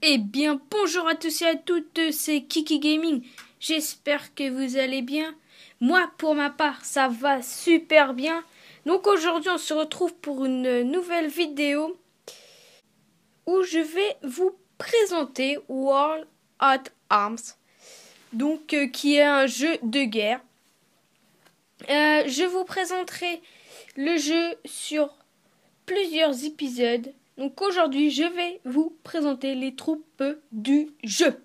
Eh bien, bonjour à tous et à toutes, c'est Kiki Gaming. J'espère que vous allez bien. Moi, pour ma part, ça va super bien. Donc aujourd'hui, on se retrouve pour une nouvelle vidéo où je vais vous présenter World at Arms, donc qui est un jeu de guerre. Je vous présenterai le jeu sur plusieurs épisodes. Donc aujourd'hui, je vais vous présenter les troupes du jeu.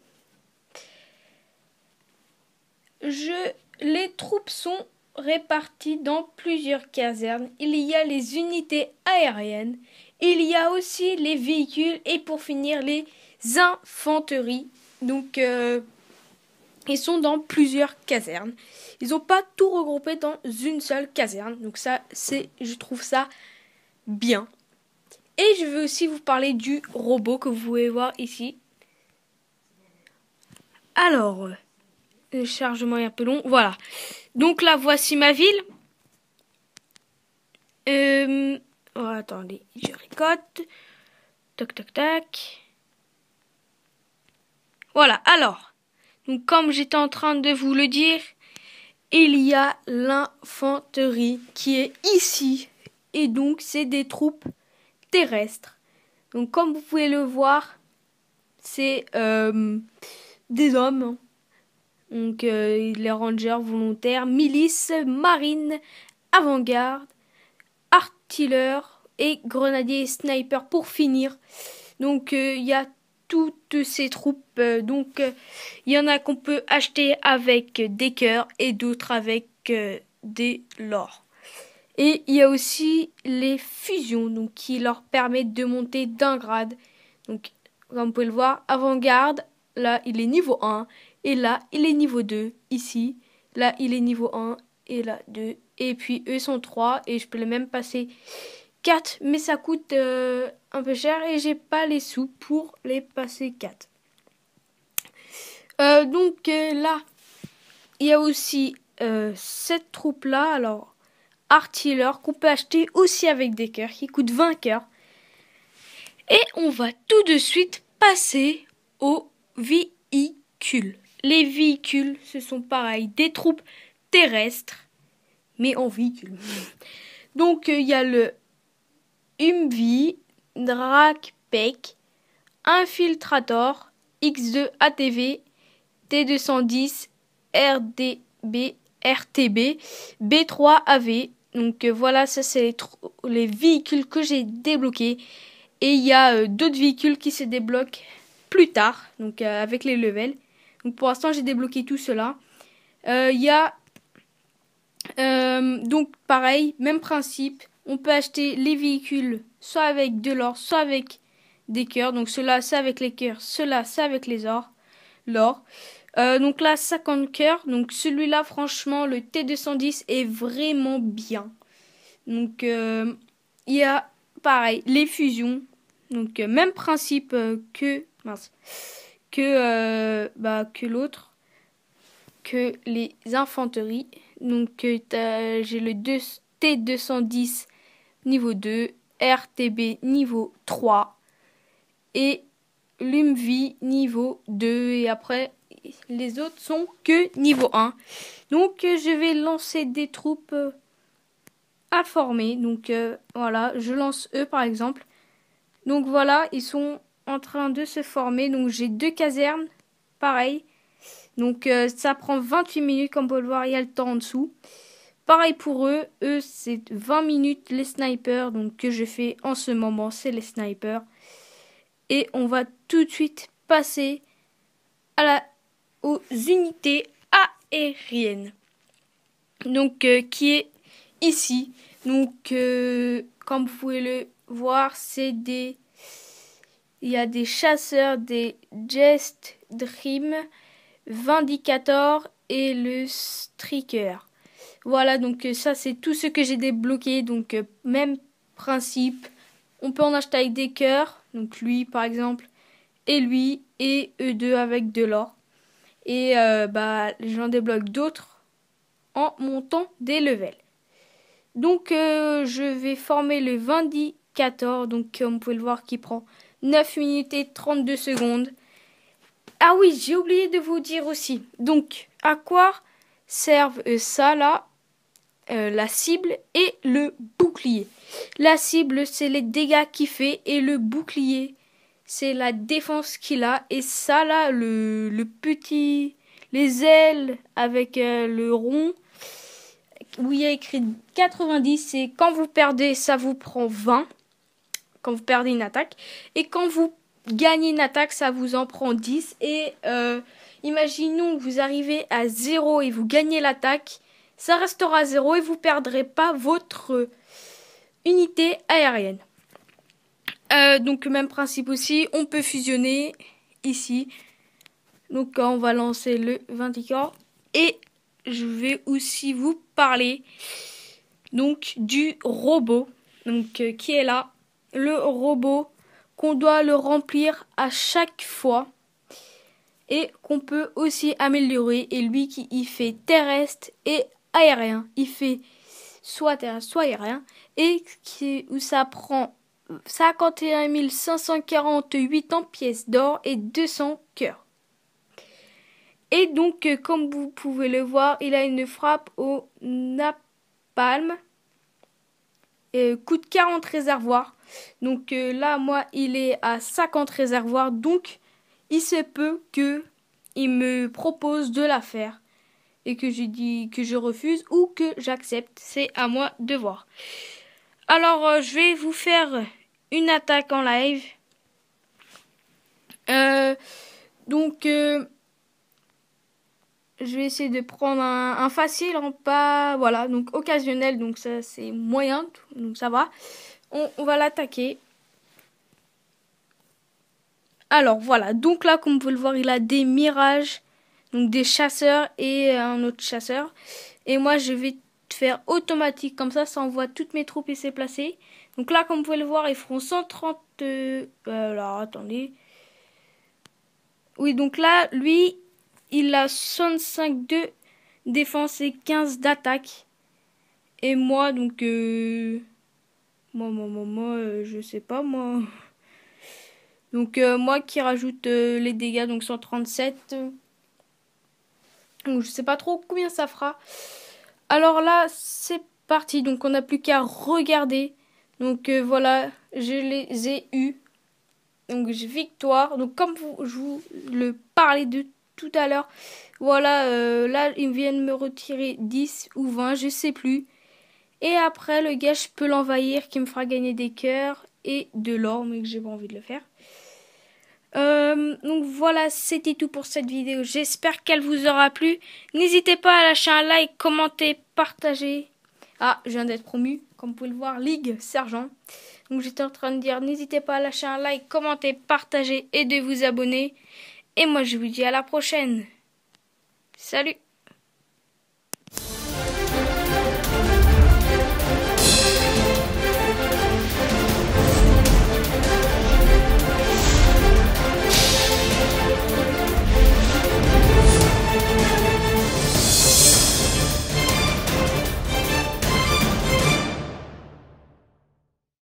Les troupes sont réparties dans plusieurs casernes. Il y a les unités aériennes, il y a aussi les véhicules et pour finir les infanteries. Donc ils sont dans plusieurs casernes. Ils n'ont pas tout regroupé dans une seule caserne. Donc ça, je trouve ça bien. Et je vais aussi vous parler du robot que vous pouvez voir ici. Alors, le chargement est un peu long. Voilà. Donc là, voici ma ville. Oh, attendez, je ricote. Tac, tac, tac. Voilà, alors. Donc comme j'étais en train de vous le dire, il y a l'infanterie qui est ici. Et donc, c'est des troupes terrestres. Donc comme vous pouvez le voir, c'est des hommes. Donc les rangers volontaires, milices, marines, avant-garde, artilleurs et grenadiers et snipers pour finir. Donc il y a toutes ces troupes. Il y en a qu'on peut acheter avec des cœurs et d'autres avec des l'or. Et il y a aussi les fusions donc qui leur permettent de monter d'un grade. Donc comme vous pouvez le voir, avant-garde, là il est niveau 1 et là il est niveau 2 ici. Là il est niveau 1 et là 2 et puis eux sont 3 et je peux les même passer 4 mais ça coûte un peu cher et j'ai pas les sous pour les passer 4. Là il y a aussi cette troupe là, alors artiller qu'on peut acheter aussi avec des cœurs qui coûtent 20 cœurs. Et on va tout de suite passer aux véhicules. Les véhicules, ce sont pareil, des troupes terrestres, mais en véhicule. Donc, il y a le Humvee, Drakpek, Infiltrator, X2 ATV, T210, RDB, RTB, B3 AV. Donc voilà, ça c'est les véhicules que j'ai débloqués. Et il y a d'autres véhicules qui se débloquent plus tard, donc avec les levels. Donc pour l'instant j'ai débloqué tout cela. Il y a donc pareil, même principe. On peut acheter les véhicules soit avec de l'or, soit avec des cœurs. Donc cela c'est avec les cœurs, cela c'est avec les l'or. Donc là 50 cœurs. Donc celui-là franchement le T210 est vraiment bien. Donc il y a pareil les fusions. Donc même principe que l'autre, que les infanteries. Donc j'ai le T210 niveau 2, RTB niveau 3 et l'Humvee niveau 2 et après les autres sont que niveau 1. Donc je vais lancer des troupes à former. Donc voilà, je lance eux par exemple. Donc voilà, ils sont en train de se former. Donc j'ai 2 casernes, pareil. Donc ça prend 28 minutes, comme vous pouvez le voir, il y a le temps en dessous. Pareil pour eux, c'est 20 minutes les snipers. Donc que je fais en ce moment, c'est les snipers. Et on va tout de suite passer aux unités aériennes. Donc qui est ici. Donc comme vous pouvez le voir, il y a des chasseurs, des Jest Dream, Vindicator et le Striker. Voilà, donc ça c'est tout ce que j'ai débloqué. Donc même principe, on peut en acheter avec des cœurs. Donc lui par exemple, et lui, et eux deux avec de l'or. Et j'en débloque d'autres en montant des levels. Donc je vais former le Vindicator, donc comme vous pouvez le voir qui prend 9 minutes et 32 secondes. Ah oui, j'ai oublié de vous dire aussi. Donc, à quoi servent ça là, la cible et le bouclier. La cible, c'est les dégâts qu'il fait et le bouclier, c'est la défense qu'il a. Et ça là, le petit, les ailes avec le rond où il y a écrit 90, c'est quand vous perdez, ça vous prend 20. Quand vous perdez une attaque. Et quand vous gagnez une attaque, ça vous en prend 10. Et imaginons que vous arrivez à 0 et vous gagnez l'attaque. Ça restera 0 et vous ne perdrez pas votre unité aérienne. Donc même principe aussi, on peut fusionner ici. Donc on va lancer le 20 et je vais aussi vous parler donc du robot donc qui est là. Le robot qu'on doit le remplir à chaque fois et qu'on peut aussi améliorer. Et lui qui il fait terrestre et aérien. Il fait soit terrestre soit aérien et où ça prend 51 548 en pièces d'or et 200 cœurs. Et donc comme vous pouvez le voir, il a une frappe au napalm. Coûte 40 réservoirs. Donc là, moi, il est à 50 réservoirs. Donc, il se peut que il me propose de la faire. Et que je dis que je refuse ou que j'accepte. C'est à moi de voir. Alors, je vais vous faire une attaque en live. Je vais essayer de prendre un facile, en pas, voilà, donc occasionnel, donc ça c'est moyen, donc ça va. On va l'attaquer. Alors voilà, donc là comme vous pouvez le voir, il a des mirages, donc des chasseurs et un autre chasseur. Et moi je vais faire automatique, comme ça envoie toutes mes troupes et c'est placé. Donc là comme vous pouvez le voir, ils feront 130... alors attendez. Oui, donc là, lui... Il a 65 de défense et 15 d'attaque. Et moi, donc... Moi, je sais pas, moi. Donc, moi qui rajoute les dégâts, donc 137. Donc, je sais pas trop combien ça fera. Alors là, c'est parti. Donc, on n'a plus qu'à regarder. Donc, voilà, je les ai eus. Donc, victoire. Donc, comme je vous le parlais de tout à l'heure, voilà, là ils viennent me retirer 10 ou 20, je sais plus. Et après le gars je peux l'envahir qui me fera gagner des cœurs et de l'or, mais que j'ai pas envie de le faire. Donc voilà, c'était tout pour cette vidéo. J'espère qu'elle vous aura plu. N'hésitez pas à lâcher un like, commenter, partager. Ah, je viens d'être promu, comme vous pouvez le voir, Ligue Sergent. Donc j'étais en train de dire, n'hésitez pas à lâcher un like, commenter, partager et de vous abonner. Et moi, je vous dis à la prochaine. Salut!